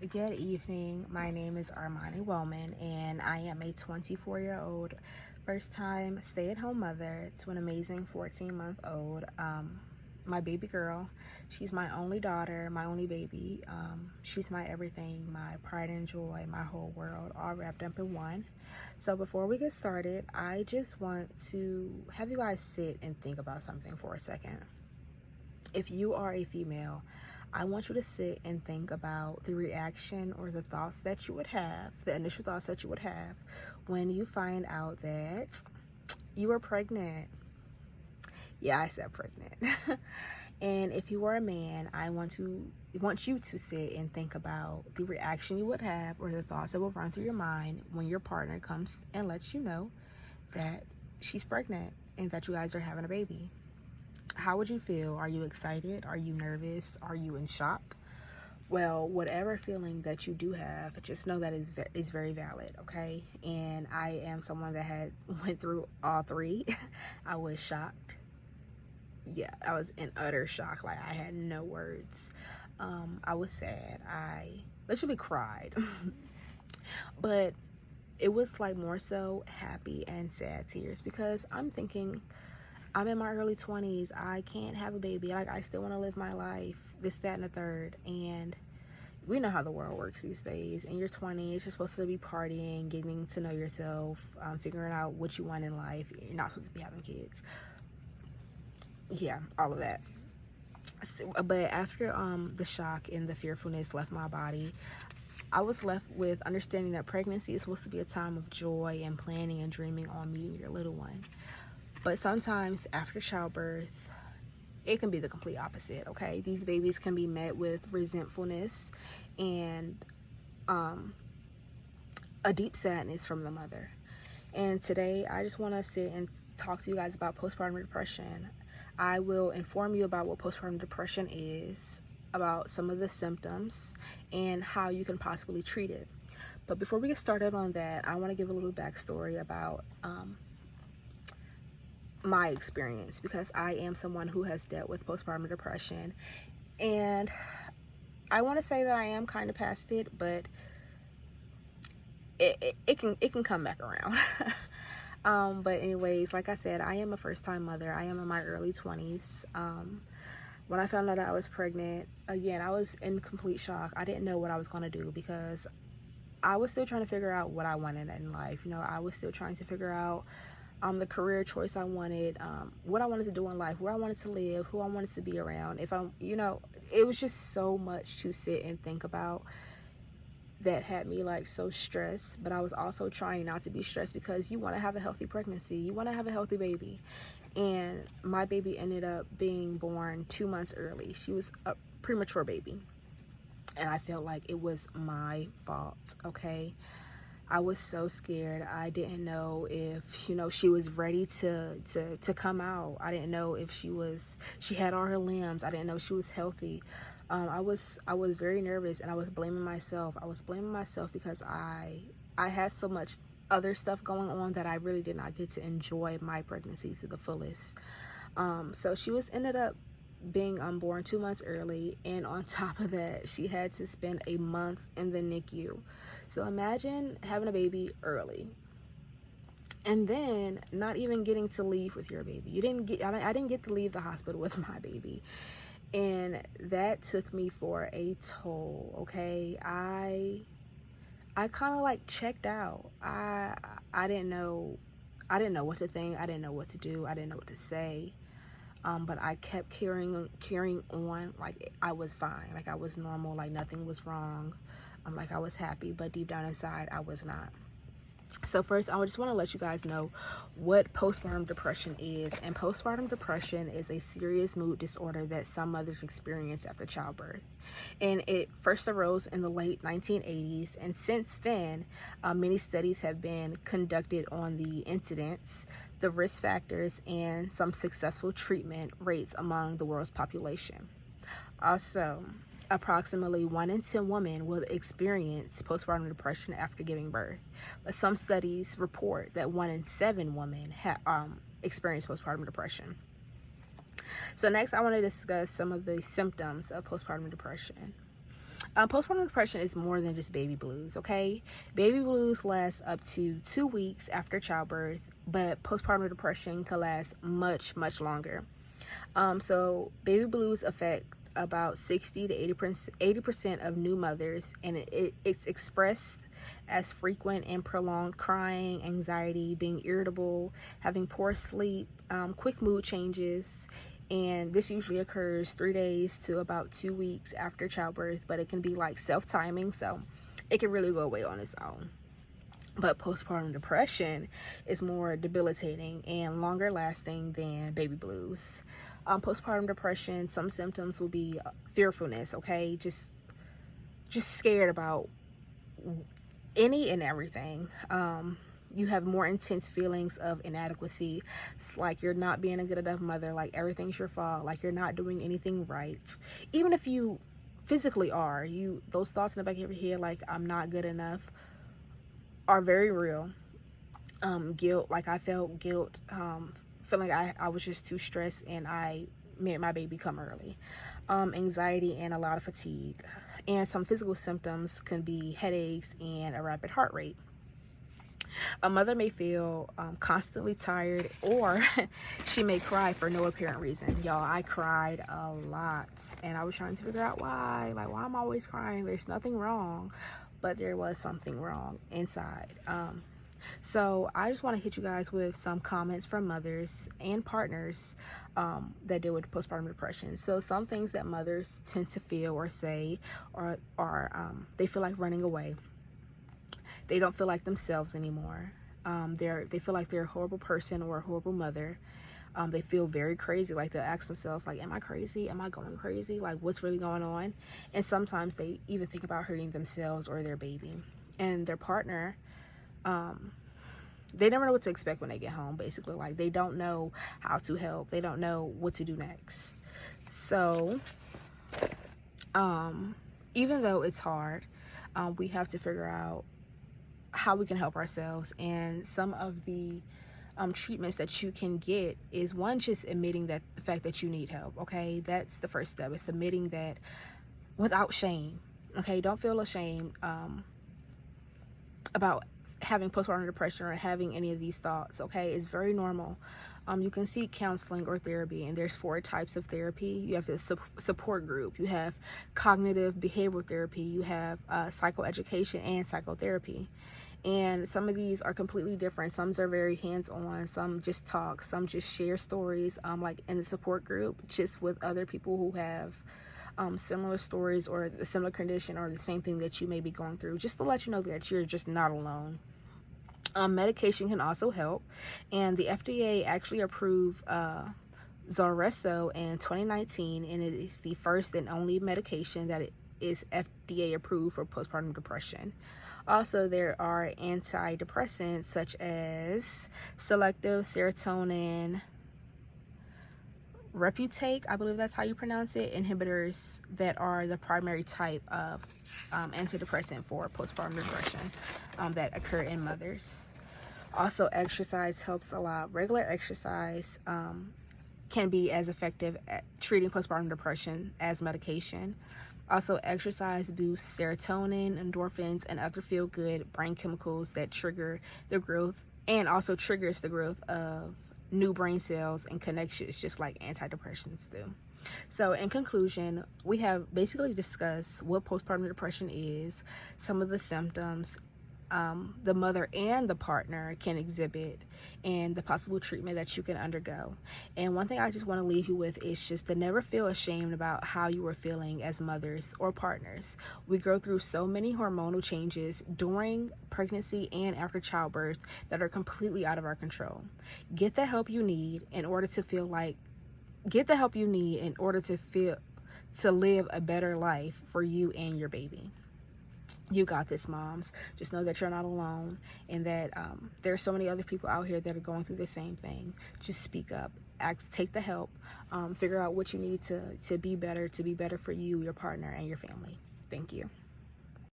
Good evening. My name is Armani Wellman, and I am a 24-year-old first-time stay-at-home mother to an amazing 14-month-old. My baby girl, she's my only daughter, my only baby. She's my everything, my pride and joy, my whole world, all wrapped up in one. So before we get started, I just want to have you guys sit and think about something for a second. If you are a female, I want you to sit and think about the reaction or the thoughts that you would have, the initial thoughts that you would have when you find out that you are pregnant. Yeah, I said pregnant. And if you are a man, I want you to sit and think about the reaction you would have or the thoughts that will run through your mind when your partner comes and lets you know that she's pregnant and that you guys are having a baby. How would you feel? Are you excited? Are you nervous? Are you in shock? Well, whatever feeling that you do have, just know that is very valid, okay? And I am someone that had went through all three. I was shocked. Yeah, I was in utter shock. Like, I had no words. I was sad. I literally cried. But it was like more so happy and sad tears, because I'm thinking, I'm in my early 20s. I can't have a baby. Like, I still want to live my life, this, that, and the third. And we know how the world works these days. In your 20s, you're supposed to be partying, getting to know yourself, figuring out what you want in life. You're not supposed to be having kids. Yeah, all of that. So, but after the shock and the fearfulness left my body, I was left with understanding that pregnancy is supposed to be a time of joy and planning and dreaming on meeting your little one. But sometimes after childbirth, it can be the complete opposite, okay? These babies can be met with resentfulness and a deep sadness from the mother. And today, I just want to sit and talk to you guys about postpartum depression. I will inform you about what postpartum depression is, about some of the symptoms, and how you can possibly treat it. But before we get started on that, I want to give a little backstory about my experience, because I am someone who has dealt with postpartum depression, and I want to say that I am kind of past it, but it can come back around. But anyways, like I said, I am a first-time mother. I am in my early 20s. When I found out that I was pregnant, again, I was in complete shock. I didn't know what I was going to do, because I was still trying to figure out what I wanted in life. You know, I was still trying to figure out the career choice I wanted, what I wanted to do in life, where I wanted to live, who I wanted to be around. It was just so much to sit and think about that had me like so stressed. But I was also trying not to be stressed, because you want to have a healthy pregnancy, you want to have a healthy baby. And my baby ended up being born 2 months early. She was a premature baby, and I felt like it was my fault, okay? I was so scared. I didn't know if, she was ready to come out. I didn't know if she had all her limbs. I didn't know she was healthy. I was very nervous, and I was blaming myself. I was blaming myself because I had so much other stuff going on that I really did not get to enjoy my pregnancy to the fullest. So she ended up being born 2 months early, and on top of that, she had to spend a month in the NICU. So imagine having a baby early and then not even getting to leave with your baby. I didn't get to leave the hospital with my baby, and that took me for a toll, okay? I kind of like checked out. I didn't know what to think. I didn't know what to do. I didn't know what to say. But I kept carrying on like I was fine, like I was normal, like nothing was wrong, like I was happy, but deep down inside, I was not. So first, I just want to let you guys know what postpartum depression is. And postpartum depression is a serious mood disorder that some mothers experience after childbirth. And it first arose in the late 1980s. And since then, many studies have been conducted on the incidence, the risk factors, and some successful treatment rates among the world's population. Also, approximately 1 in 10 women will experience postpartum depression after giving birth. But some studies report that 1 in 7 women experience postpartum depression. So next, I want to discuss some of the symptoms of postpartum depression. Postpartum depression is more than just baby blues, okay? Baby blues last up to 2 weeks after childbirth, but postpartum depression can last much, much longer. So baby blues affect about 60 to 80% of new mothers, and it's expressed as frequent and prolonged crying, anxiety, being irritable, having poor sleep, quick mood changes, and this usually occurs 3 days to about 2 weeks after childbirth, but it can be like self-timing, so it can really go away on its own. But postpartum depression is more debilitating and longer lasting than baby blues. Postpartum depression, some symptoms will be fearfulness, okay? Just scared about any and everything. You have more intense feelings of inadequacy. It's like you're not being a good enough mother, like everything's your fault, like you're not doing anything right. Even if you physically are, those thoughts in the back of your head, like I'm not good enough, are very real. Guilt, like I felt guilt, feeling like I was just too stressed and I made my baby come early. Anxiety and a lot of fatigue. And some physical symptoms can be headaches and a rapid heart rate. A mother may feel constantly tired, or she may cry for no apparent reason. Y'all, I cried a lot and I was trying to figure out why. Like, why am I always crying? There's nothing wrong, but there was something wrong inside. So I just want to hit you guys with some comments from mothers and partners that deal with postpartum depression. So some things that mothers tend to feel or say are they feel like running away. They don't feel like themselves anymore. They feel like they're a horrible person or a horrible mother. They feel very crazy, like they'll ask themselves, like, am I crazy? Am I going crazy? Like, what's really going on? And sometimes they even think about hurting themselves or their baby. And their partner, they never know what to expect when they get home, basically. Like, they don't know how to help. They don't know what to do next. So, even though it's hard, we have to figure out how we can help ourselves. And some of the treatments that you can get is, one, just admitting that the fact that you need help. Okay, that's the first step. It's admitting that without shame. Okay, don't feel ashamed about having postpartum depression or having any of these thoughts. Okay, it's very normal. You can seek counseling or therapy, and there's 4 types of therapy. You have the support group, you have cognitive behavioral therapy, you have psychoeducation and psychotherapy. And some of these are completely different. Some are very hands-on, some just talk, some just share stories, like in the support group, just with other people who have similar stories or the similar condition or the same thing that you may be going through, just to let you know that you're just not alone. Medication can also help, and the FDA actually approved Zulresso in 2019, and it is the first and only medication that is FDA approved for postpartum depression. Also, there are antidepressants such as selective serotonin reuptake, I believe that's how you pronounce it, inhibitors that are the primary type of antidepressant for postpartum depression that occur in mothers. Also, exercise helps a lot. Regular exercise can be as effective at treating postpartum depression as medication. Also, exercise boosts serotonin, endorphins, and other feel-good brain chemicals that trigger the growth, and also triggers the growth of new brain cells and connections, just like antidepressants do. So in conclusion, we have basically discussed what postpartum depression is, some of the symptoms the mother and the partner can exhibit, and the possible treatment that you can undergo. And one thing I just want to leave you with is just to never feel ashamed about how you are feeling as mothers or partners. We go through so many hormonal changes during pregnancy and after childbirth that are completely out of our control. Get the help you need in order to live a better life for you and your baby. You got this, moms. Just know that you're not alone, and that there are so many other people out here that are going through the same thing. Just speak up, take the help, figure out what you need to be better for you, your partner, and your family. Thank you.